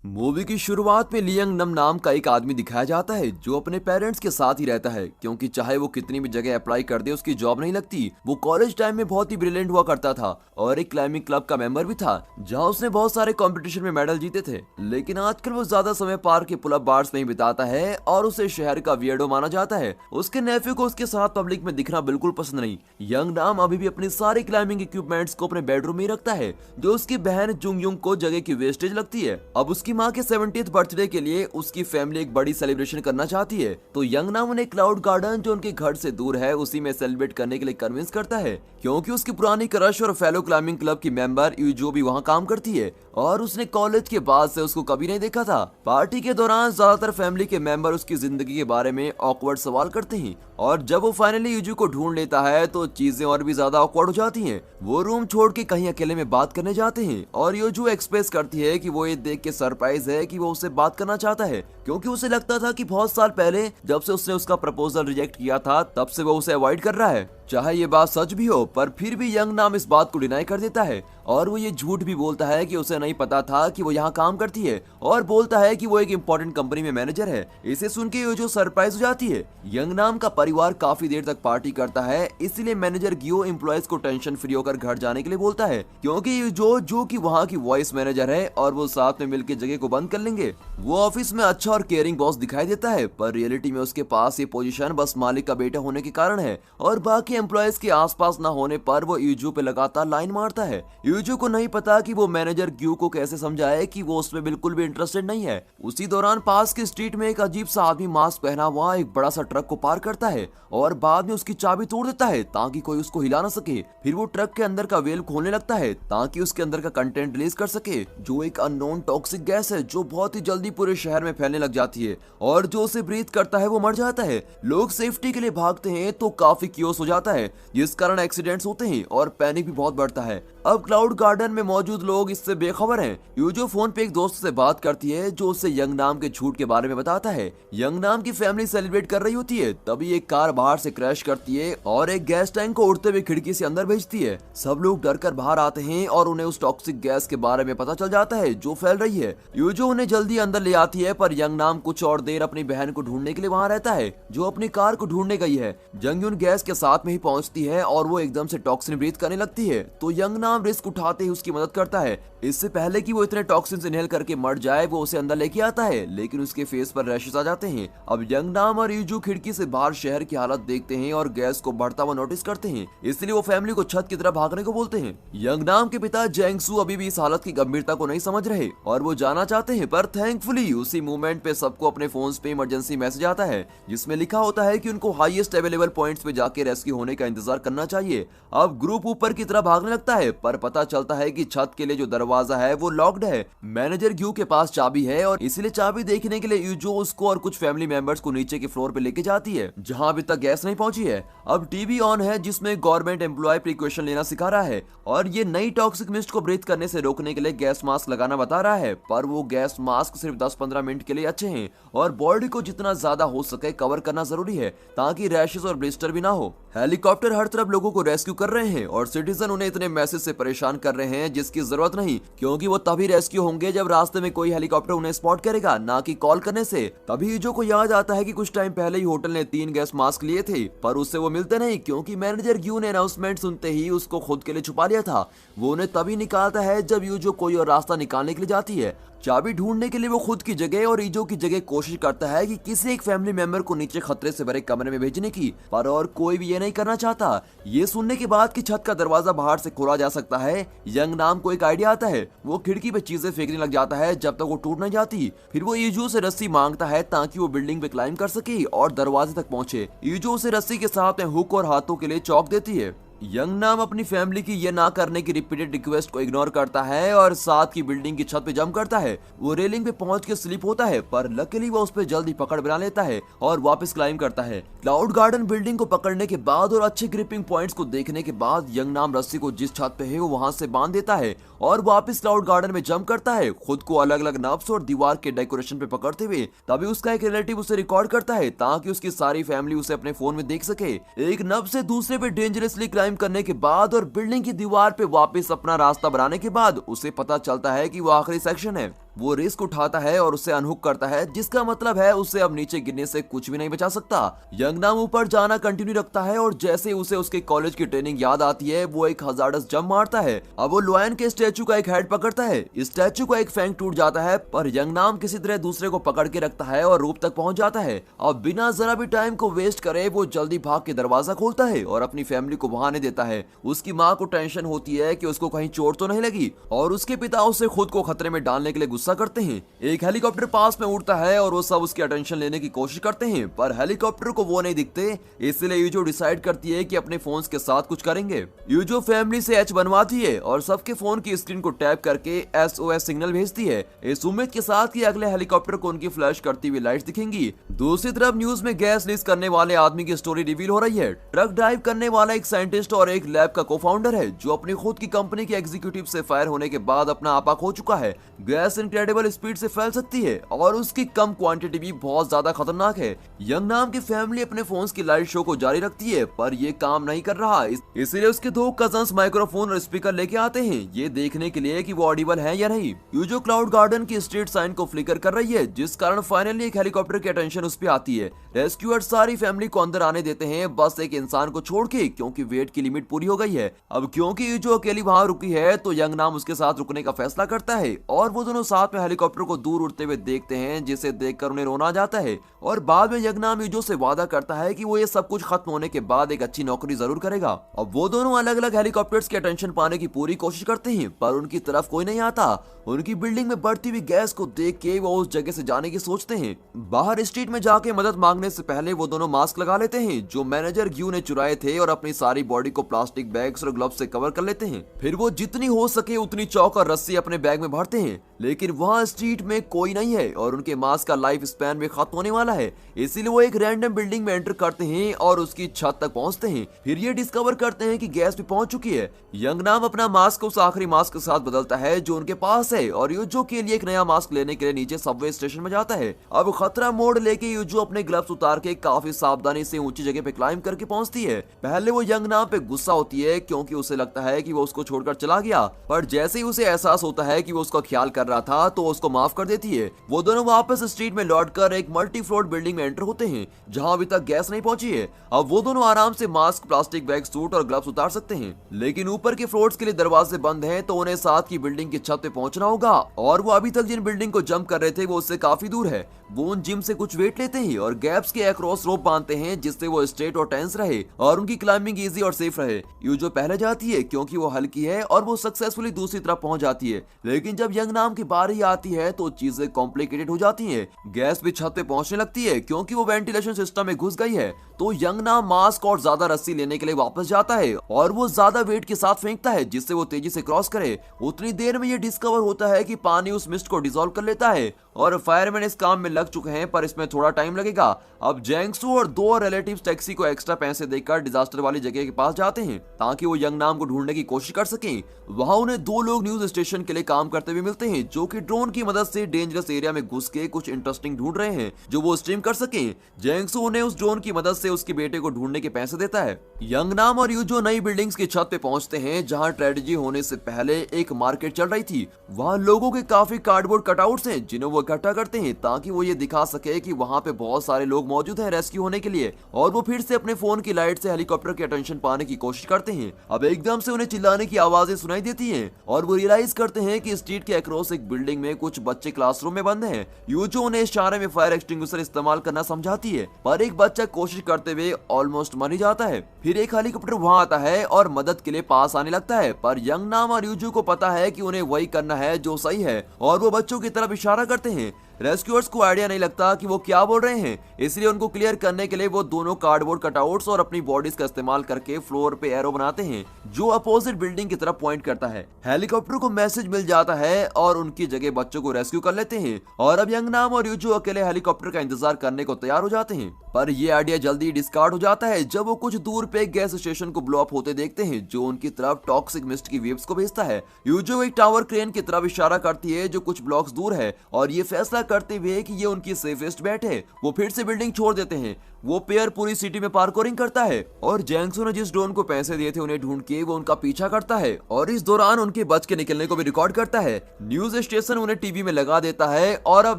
Movie की शुरुआत में लियंग नम नाम का एक आदमी दिखाया जाता है जो अपने पेरेंट्स के साथ ही रहता है, क्योंकि चाहे वो कितनी भी जगह अप्लाई कर दे उसकी जॉब नहीं लगती। वो कॉलेज टाइम में बहुत ही ब्रिलियंट हुआ करता था और एक क्लाइंबिंग क्लब का मेंबर भी था जहां उसने बहुत सारे कंपटीशन में मेडल जीते थे। लेकिन आजकल वो ज्यादा समय पार्क के पुल अप बार्स में ही बिताता है और उसे शहर का वियर्डो माना जाता है। उसके नेफ्यू को उसके साथ पब्लिक में दिखना बिल्कुल पसंद नहीं। यंग नाम अभी भी अपनी सारी क्लाइंबिंग इक्विपमेंट्स को अपने बेडरूम में ही रखता है, जो उसकी बहन जुंग युंग को जगह की वेस्टेज लगती है। अब उसकी माँ के 70th बर्थडे के लिए उसकी फैमिली एक बड़ी सेलिब्रेशन करना चाहती है, तो यंग नाम उन्हें क्लाउड गार्डन जो उनके घर से दूर है उसी में सेलिब्रेट करने के लिए कन्विंस करता है, क्योंकि उसकी पुरानी क्रश और फेलो क्लाइंबिंग क्लब की मेंबर यूजो भी वहाँ काम करती है और उसने कॉलेज के बाद से उसको कभी नहीं देखा था। पार्टी के दौरान ज्यादातर फैमिली के मेंबर उसकी जिंदगी के बारे में ऑकवर्ड सवाल करते हैं और जब वो फाइनली यूजू को ढूंढ लेता है तो चीजें और भी ज्यादा ऑकवर्ड हो जाती हैं। वो रूम छोड़ के कहीं अकेले में बात करने जाते हैं और यूजू एक्सप्रेस करती है कि वो ये देख के सरप्राइज है कि वो उससे बात करना चाहता है, क्योंकि उसे लगता था कि बहुत साल पहले जब से उसने उसका प्रपोजल रिजेक्ट किया था तब से वो उसे अवॉइड कर रहा है। चाहे ये बात सच भी हो, पर फिर भी यंग नाम इस बात को डिनाई कर देता है और वो ये झूठ भी बोलता है कि उसे नहीं पता था कि वो यहाँ काम करती है और बोलता है कि वो एक इम्पोर्टेंट कंपनी में मैनेजर है। इसे सुन के यूजो सरप्राइज हो जाती है। यंग नाम का परिवार काफी देर तक पार्टी करता है, इसलिए मैनेजर गियो एम्प्लॉयज को टेंशन फ्री होकर घर जाने के लिए बोलता है, क्योंकि यूजो जो कि वहाँ की वॉइस मैनेजर है और वो साथ में मिलकर जगह को बंद कर लेंगे। वो ऑफिस में अच्छा और केयरिंग बॉस दिखाई देता है, पर रियलिटी में उसके पास ये पोजीशन बस मालिक का बेटा होने के कारण है और बाकी एम्प्लॉयज के आसपास न होने पर वो यूजो पे लगातार लाइन मारता है। यूजो को नहीं पता कि वो मैनेजर ग्यू को कैसे समझाए कि वो उसमें बिल्कुल भी इंटरेस्टेड नहीं है। उसी दौरान पास की स्ट्रीट में एक अजीब सा आदमी मास्क पहना हुआ एक बड़ा सा ट्रक को पार करता है और बाद में उसकी चाबी तोड़ देता है ताकि कोई उसको हिला ना सके। फिर वो ट्रक के अंदर का वेल खोलने लगता है ताकि उसके अंदर का कंटेंट रिलीज कर सके, जो एक अननोन टॉक्सिक गैस है जो बहुत ही जल्दी पूरे शहर में फैलने लग जाती है और जो उसे ब्रीथ करता है वो मर जाता है। लोग सेफ्टी के लिए भागते हैं तो काफी क्योस हो जाता है, जिस कारण एक्सीडेंट्स होते हैं और पैनिक भी बहुत बढ़ता है। अब क्लाउड गार्डन में मौजूद लोग इससे बेखबर हैं। यूजो फोन पे एक दोस्त से बात करती है जो उसे यंग नाम के झूठ के बारे में बताता है। यंग नाम की फैमिली सेलिब्रेट कर रही होती है, तभी एक कार बाहर से क्रैश करती है और एक गैस टैंक को उड़ते हुए खिड़की से अंदर भेजती है। सब लोग डर कर बाहर आते हैं और उन्हें उस टॉक्सिक गैस के बारे में पता चल जाता है जो फैल रही है। यूजो उन्हें जल्दी अंदर ले आती है, पर यंग नाम कुछ और देर अपनी बहन को ढूंढने के लिए वहाँ रहता है जो अपनी कार को ढूंढने गई है। जंगयुन गैस के साथ में ही पहुंचती है और वो एकदम से टॉक्सिन ब्रीथ करने लगती है, तो यंग नाम रिस्क उठाते ही उसकी मदद करता है। इससे पहले कि वो इतने टॉक्सिन इनहेल करके मर जाए वो उसे अंदर लेके आता है, लेकिन उसके फेस पर रैशेस आ जाते हैं। अब यंग नाम और यूजू खिड़की से बाहर शहर की हालत देखते हैं और गैस को बढ़ता हुआ नोटिस करते हैं, इसलिए वो फैमिली को छत की तरफ भागने को बोलते हैं। यंग नाम के पिता जेंगसू अभी भी इस हालत की गंभीरता को नहीं समझ रहे और वो जाना चाहते हैं, पर थैंकफुली उसी मूवमेंट पे सबको अपने फोन्स पे इमरजेंसी मैसेज आता है जिसमें लिखा होता है कि उनको हाईएस्ट अवेलेबल पॉइंट्स पे जाके रेस्क्यू होने का इंतजार करना चाहिए। अब ग्रुप ऊपर की तरफ भागने लगता है, पर पता चलता है कि छत के लिए जो दरवाजा है वो लॉक्ड है। मैनेजर ग्यू के पास चाबी है और इसलिए चाबी देखने के लिए यूजो उसको और कुछ फैमिली मेंबर्स को नीचे के फ्लोर पे लेके जाती है जहां अभी तक गैस नहीं पहुंची है। अब टीवी ऑन है जिसमें गवर्नमेंट एम्प्लॉय प्रिकॉशन लेना सिखा रहा है और ये नई टॉक्सिक मिस्ट को ब्रीथ करने से रोकने के लिए गैस मास्क लगाना बता रहा है, पर वो गैस मास्क सिर्फ 10-15 मिनट के लिए अच्छे हैं और बॉडी को जितना ज्यादा हो सके कवर करना जरूरी है ताकि रैशेस और ब्लिस्टर भी ना हो। हेलीकॉप्टर हर तरफ लोगों को रेस्क्यू कर रहे हैं और सिटीजन उन्हें इतने मैसेज से परेशान कर रहे हैं जिसकी जरूरत नहीं, क्योंकि वो तभी रेस्क्यू होंगे जब रास्ते में कोई हेलीकॉप्टर उन्हें स्पॉट करेगा, ना कि कॉल करने से। तभी यूजो को याद आता है कि कुछ टाइम पहले ही होटल ने 3 गैस मास्क लिए थे, पर उससे वो मिलते नहीं, क्योंकि मैनेजर ग्यू ने अनाउंसमेंट सुनते ही उसको खुद के लिए छुपा लिया था। वो उन्हें तभी निकालता है जब यूजो कोई और रास्ता निकालने के लिए जाती है। चाबी ढूंढने के लिए वो खुद की जगह और ईजो की जगह कोशिश करता है कि किसी एक फैमिली मेंबर को नीचे खतरे से भरे कमरे में भेजने की, पर और कोई भी ये नहीं करना चाहता। ये सुनने के बाद कि छत का दरवाजा बाहर से खोला जा सकता है, यंग नाम को एक आइडिया आता है। वो खिड़की पे चीजें फेंकने लग जाता है जब तक वो टूट नहीं जाती। फिर वो ईजो से रस्सी मांगता है ताकि वो बिल्डिंग पे क्लाइंब कर सके और दरवाजे तक पहुंचे। ईजो उसे रस्सी के साथ में हुक और हाथों के लिए चौक देती है। यंग नाम अपनी फैमिली की ये ना करने की रिपीटेड रिक्वेस्ट को इग्नोर करता है और साथ की बिल्डिंग की छत पे जंप करता है। वो रेलिंग पे पहुंच के स्लिप होता है, पर लकीली वो उस पे जल्दी पकड़ बना लेता है और वापस क्लाइम करता है। क्लाउड गार्डन बिल्डिंग को पकड़ने के बाद और अच्छे ग्रिपिंग पॉइंट्स को देखने के बाद यंग नाम रस्सी को जिस छत पे है वो वहां से बांध देता है और वापस क्लाउड गार्डन में जंप करता है, खुद को अलग अलग नब्स और दीवार के डेकोरेशन पे पकड़ते हुए। तभी उसका एक रिलेटिव उसे रिकॉर्ड करता है ताकि उसकी सारी फैमिली उसे अपने फोन में देख सके। एक नब से दूसरे पे डेंजरसली क्लाइम करने के बाद और बिल्डिंग की दीवार पे वापस अपना रास्ता बनाने के बाद उसे पता चलता है कि वो आखिरी सेक्शन है। वो रिस्क उठाता है और उसे अनहुक करता है, जिसका मतलब है उसे अब नीचे गिरने से कुछ भी नहीं बचा सकता। यंग नाम ऊपर जाना कंटिन्यू रखता है और जैसे उसे उसके कॉलेज की ट्रेनिंग याद आती है वो एक हजार्डस जंप मारता है। अब वो लॉयन के स्टैचू का एक हेड पकड़ता है। स्टैचू का एक फैंग टूट जाता है पर यंग नाम किसी तरह दूसरे को पकड़ के रखता है और रूप तक पहुंच जाता है। अब बिना जरा भी टाइम को वेस्ट करे वो जल्दी भाग के दरवाजा खोलता है और अपनी फैमिली को वहां आने देता है। उसकी माँ को टेंशन होती है कि उसको कहीं चोट तो नहीं लगी और उसके पिता उसे खुद को खतरे में डालने के लिए गुस्सा करते हैं। एक हेलीकॉप्टर पास में उड़ता है और वो सब उसकी अटेंशन लेने की कोशिश करते हैं पर हेलीकॉप्टर को वो नहीं दिखते, इसलिए यूजो डिसाइड करती है कि अपने फोन्स के साथ कुछ करेंगे। यूजो फैमिली से एच बनवाती है और सबके फोन की स्क्रीन को टैप करके SOS सिग्नल भेजती है, इस उम्मीद के साथ कि अगले हेलीकॉप्टर को उनकी फ्लैश करती हुई लाइट्स दिखेंगी। दूसरी तरफ न्यूज में गैस लीक करने वाले आदमी की स्टोरी रिवील हो रही है। ट्रक ड्राइव करने वाला एक साइंटिस्ट और एक लैब का को-फाउंडर है जो अपनी खुद की कंपनी के एग्जीक्यूटिव से फायर होने के बाद अपना आपा खो चुका है। गैस इनक्रेडिबल स्पीड से फैल सकती है और उसकी कम क्वांटिटी भी बहुत ज्यादा खतरनाक है। यंग नाम की फैमिली अपने फोन्स की लाइट शो को जारी रखती है पर ये काम नहीं कर रहा, इसलिए उसके दो कजन्स माइक्रोफोन और स्पीकर लेके आते हैं ये देखने के लिए कि वो ऑडिबल है या नहीं। यूजो क्लाउड गार्डन की स्ट्रीट साइन को फ्लिकर कर रही है जिस कारण फाइनली एक हेलीकॉप्टर की अटेंशन उस पे आती है। रेस्क्यूअर्स सारी फैमिली को अंदर आने देते हैं बस एक इंसान को छोड़ के, क्योंकि वेट की लिमिट पूरी हो गई है। अब क्योंकि यूजो अकेली वहां रुकी है तो यंग नाम उसके साथ रुकने का फैसला करता है और वो दोनों साथ में हेलीकॉप्टर को दूर उड़ते हुए देखते हैं जिसे देखकर उन्हें रोना आ जाता है। और बाद में यंग नाम यूजो से वादा करता है कि वो ये सब कुछ खत्म होने के बाद एक अच्छी नौकरी जरूर करेगा। अब वो दोनों अलग अलग हेलीकॉप्टर्स की अटेंशन पाने की पूरी कोशिश करते हैं पर उनकी तरफ कोई नहीं आता। उनकी बिल्डिंग में बढ़ती हुई गैस को देख के वो उस जगह से जाने की सोचते हैं। बाहर स्ट्रीट में जाके मदद मांगने से पहले वो दोनों मास्क लगा लेते हैं जो मैनेजर ग्यू ने चुराए थे और अपनी सारी बॉडी को प्लास्टिक बैग्स और ग्लव्स से कवर कर लेते हैं। फिर वो जितनी हो सके उतनी चौक और रस्सी अपने बैग में भरते हैं, लेकिन वहाँ स्ट्रीट में कोई नहीं है और उनके मास्क का लाइफ स्पैन भी खत्म होने वाला है। इसीलिए वो एक रैंडम बिल्डिंग में एंटर करते हैं और उसकी छत तक पहुंचते हैं। फिर ये डिस्कवर करते हैं कि गैस भी पहुंच चुकी है। यंग नाम अपना मास्क उस आखिरी मास्क के साथ बदलता है जो उनके पास है और यूजो के लिए एक नया मास्क लेने के लिए नीचे सबवे स्टेशन में जाता है। अब खतरा मोड़ लेके यूजो अपने ग्लव्स उतार के काफी सावधानी से ऊंची जगह पे क्लाइंब करके पहुंचती है। पहले वो यंग नाम पे गुस्सा होती है क्योंकि उसे लगता है कि वो उसको छोड़कर चला गया, पर जैसे ही उसे एहसास होता है कि वो उसका ख्याल कर रहा था तो उसको माफ कर देती है। वो दोनों वापस स्ट्रीट में लौटकर एक मल्टी फ्लोर बिल्डिंग में एंटर होते हैं जहां अभी तक गैस नहीं पहुंची है। अब वो दोनों आराम से मास्क, प्लास्टिक बैग, सूट और ग्लव्स उतार सकते हैं, लेकिन ऊपर के फ्लोर्स के लिए दरवाजे बंद हैं तो उन्हें साथ की बिल्डिंग की छत पे पहुंचना होगा और वो अभी तक जिन बिल्डिंग को जंप कर रहे थे वो उससे काफी दूर है। वो उन जिम से कुछ वेट लेते हैं और गैप्स के अक्रॉस रोप बांधते हैं जिससे वो स्ट्रेट और टेंस रहे और उनकी क्लाइंबिंग इजी और सेफ रहे। यूजो पहले जाती है क्योंकि वो हल्की है और वो सक्सेसफुली दूसरी तरफ पहुंच जाती है, लेकिन जब यंग नाम की बारी आती है तो चीजें कॉम्प्लिकेटेड हो जाती हैं। गैस भी छत पे पहुंचने लगती है क्योंकि वो वेंटिलेशन सिस्टम में घुस गई है। तो यंग नाम मास्क और ज्यादा रस्सी लेने के लिए वापस जाता है और वो ज्यादा वेट के साथ फेंकता है जिससे वो तेजी से क्रॉस करे। उतनी देर में ये डिस्कवर होता है कि पानी उस मिस्ट को डिसॉल्व कर लेता है और फायरमैन इस काम में लग चुके हैं पर इसमें थोड़ा टाइम लगेगा। अब जैंगसू और दो रिलेटिव्स टैक्सी को एक्स्ट्रा पैसे देकर डिजास्टर वाली जगह के पास जाते हैं ताकि वो यंग नाम को ढूंढने की कोशिश कर सकें। वहां उन्हें दो लोग न्यूज स्टेशन के लिए काम करते हुए मिलते हैं जो कि ड्रोन की मदद से डेंजरस एरिया में घुस के कुछ इंटरेस्टिंग ढूंढ रहे हैं जो वो स्ट्रीम कर सकें। जैंगसू उन्हें उस ड्रोन की मदद से उसके बेटे को ढूंढने के पैसे देता है। यंग नाम और यूजो नई बिल्डिंग्स की छत पे पहुंचते हैं जहां ट्रेजेडी होने से पहले एक मार्केट चल रही थी। वहां लोगों के काफी कार्डबोर्ड कटआउट्स हैं जिन्हें वो इकट्ठा करते हैं ताकि वो ये दिखा सके कि वहां पे बहुत सारे लोग मौजूद हैं रेस्क्यू होने के लिए, और वो फिर से अपने फोन की लाइट से हेलीकॉप्टर की अटेंशन पाने की कोशिश करते हैं। अब एकदम से उन्हें चिल्लाने की आवाजें सुनाई देती हैं और वो रियलाइज करते हैं कि स्ट्रीट के अक्रॉस एक बिल्डिंग में कुछ बच्चे क्लासरूम में बंद हैं। यूजो उन्हें इशारे में फायर एक्सटिंग्विशर इस्तेमाल करना समझाती है पर एक बच्चा कोशिश करते हुए ऑलमोस्ट मर ही जाता है। फिर एक हेलीकॉप्टर वहां आता है और मदद के लिए पास आने लगता है, पर यंग नाम और यूजो को पता है कि उन्हें वही करना है जो सही है और वो बच्चों की तरफ इशारा करते हैं। रेस्क्यूअर्स को आइडिया नहीं लगता कि वो क्या बोल रहे हैं, इसलिए उनको क्लियर करने के लिए वो दोनों कार्डबोर्ड कटआउट्स और अपनी बॉडीज का इस्तेमाल करके फ्लोर पे एरो बनाते हैं जो अपोजिट बिल्डिंग की तरफ पॉइंट करता है। हेलीकॉप्टर को मैसेज मिल जाता है और उनकी जगह बच्चों को रेस्क्यू कर लेते हैं और अब यंग नाम और यूजो अकेले हेलीकॉप्टर का इंतजार करने को तैयार हो जाते हैं। पर ये आइडिया जल्दी डिस्कार्ड हो जाता है जब वो कुछ दूर पे गैस स्टेशन को ब्लो अप होते देखते हैं जो उनकी तरफ टॉक्सिक मिस्ट की वेव्स को भेजता है। यूजो एक टावर क्रेन की तरफ इशारा करती है जो कुछ ब्लॉक्स दूर है और ये फैसला करते हुए कि ये उनकी सेफेस्ट बेट है, वो फिर से बिल्डिंग छोड़ देते हैं। वो पेयर पूरी सिटी में पार्कोरिंग करता है और जैंगसू ने जिस ड्रोन को पैसे दिए थे उन्हें ढूंढ के वो उनका पीछा करता है और इस दौरान उनके बच के निकलने को भी रिकॉर्ड करता है। न्यूज स्टेशन उन्हें टीवी में लगा देता है और अब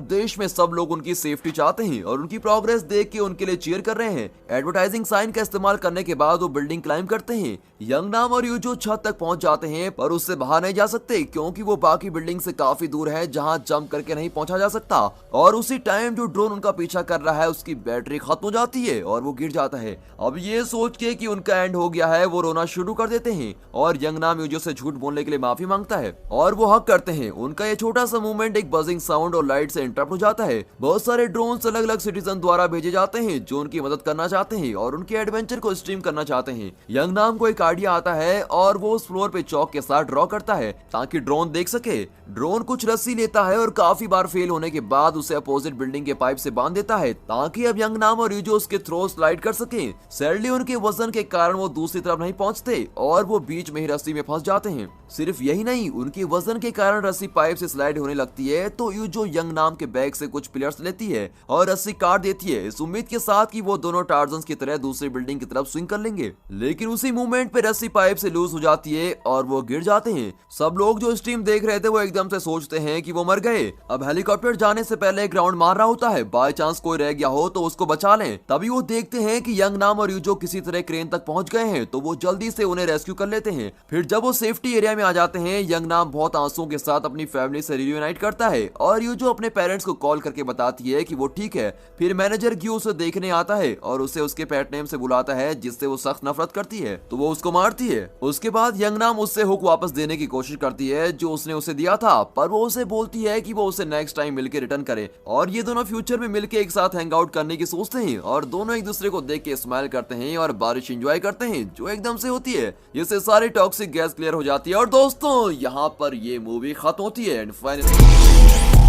देश में सब लोग उनकी सेफ्टी चाहते हैं और उनकी प्रोग्रेस देख के उनके लिए चीयर कर रहे हैं। एडवर्टाइजिंग साइन का इस्तेमाल करने के बाद वो बिल्डिंग क्लाइम करते हैं। यंग नाम और यूजो छत तक पहुंच जाते हैं पर उससे बाहर नहीं जा सकते क्योंकि वो बाकी बिल्डिंग से काफी दूर है जहां जंप करके नहीं पहुंचा जा सकता। और उसी टाइम जो ड्रोन उनका पीछा कर रहा है उसकी बैटरी खत्म हो जाती है और वो गिर जाता है। अब ये सोच के कि उनका एंड हो गया है वो रोना शुरू कर देते हैं और यंग नाम यूजो से झूठ बोलने के लिए माफी मांगता है और वो हक करते हैं। उनका ये छोटा सा मूवमेंट एक बजिंग साउंड और लाइट से इंटरप्ट हो जाता है। बहुत सारे ड्रोन्स अलग अलग सिटीजन द्वारा भेजे जाते हैं जो उनकी मदद करना चाहते हैं और उनके एडवेंचर को स्ट्रीम करना चाहते हैं। यंग नाम को एक आइडिया आता है और वो उस फ्लोर पे चौक के साथ ड्रॉ करता है ताकि ड्रोन देख सके। ड्रोन कुछ रस्सी लेता है और काफी बार फेल होने के बाद उसे अपोजिट बिल्डिंग के पाइप से बांध देता है ताकि अब यंग नाम और यूजो उसके थ्रो स्लाइड कर सके। सैडली उनके वजन के कारण वो दूसरी तरफ नहीं पहुंचते और वो बीच में ही रस्सी में फंस जाते हैं। सिर्फ यही नहीं, उनके वजन के कारण रस्सी पाइप से स्लाइड होने लगती है तो यूजो यंग नाम के बैग से कुछ पिलर्स लेती है और रस्सी काट देती है इस उम्मीद के साथ कि वो दोनों टार्जन्स की तरह दूसरी बिल्डिंग की तरफ स्विंग कर लेंगे। लेकिन उसी मूवमेंट पे रस्सी पाइप से लूज हो जाती है और वो गिर जाते हैं। सब लोग जो स्ट्रीम देख रहे थे वो एकदम से सोचते हैं कि वो मर गए। अब हेलीकॉप्टर जाने से पहले ग्राउंड मार रहा होता है, बाय चांस कोई रह गया हो तो उसको बचा लें। तभी वो देखते हैं कि यंग नाम और यूजो किसी तरह क्रेन तक पहुंच गए हैं तो वो जल्दी से उन्हें रेस्क्यू कर लेते हैं। फिर जब वो सेफ्टी एरिया में आ जाते हैं यंग नाम बहुत आंसुओं के साथ अपनी फैमिली से रियूनाइट करता है और यूजो अपने पेरेंट्स को कॉल करके बताती है कि वो ठीक है। फिर मैनेजर ग्यू उसे देखने आता है और उसे उसके पेट नेम से बुलाता है जिससे वो सख्त नफरत करती है तो वो उसको मारती है। उसके बाद यंग नाम उससे हुक वापस देने की कोशिश करती है जो उसने उसे दिया था पर वो उसे बोलती है कि वो उसे नेक्स्ट टाइम मिलकर रिटर्न करे और ये दोनों फ्यूचर में मिलकर एक साथ हैंग आउट करने की सोचते हैं और दोनों एक दूसरे को देख के स्माइल करते हैं और बारिश एंजॉय करते हैं जो एकदम से होती है। इससे सारी टॉक्सिक गैस क्लियर हो जाती है और दोस्तों यहाँ पर ये मूवी खत्म होती है एंड फाइनली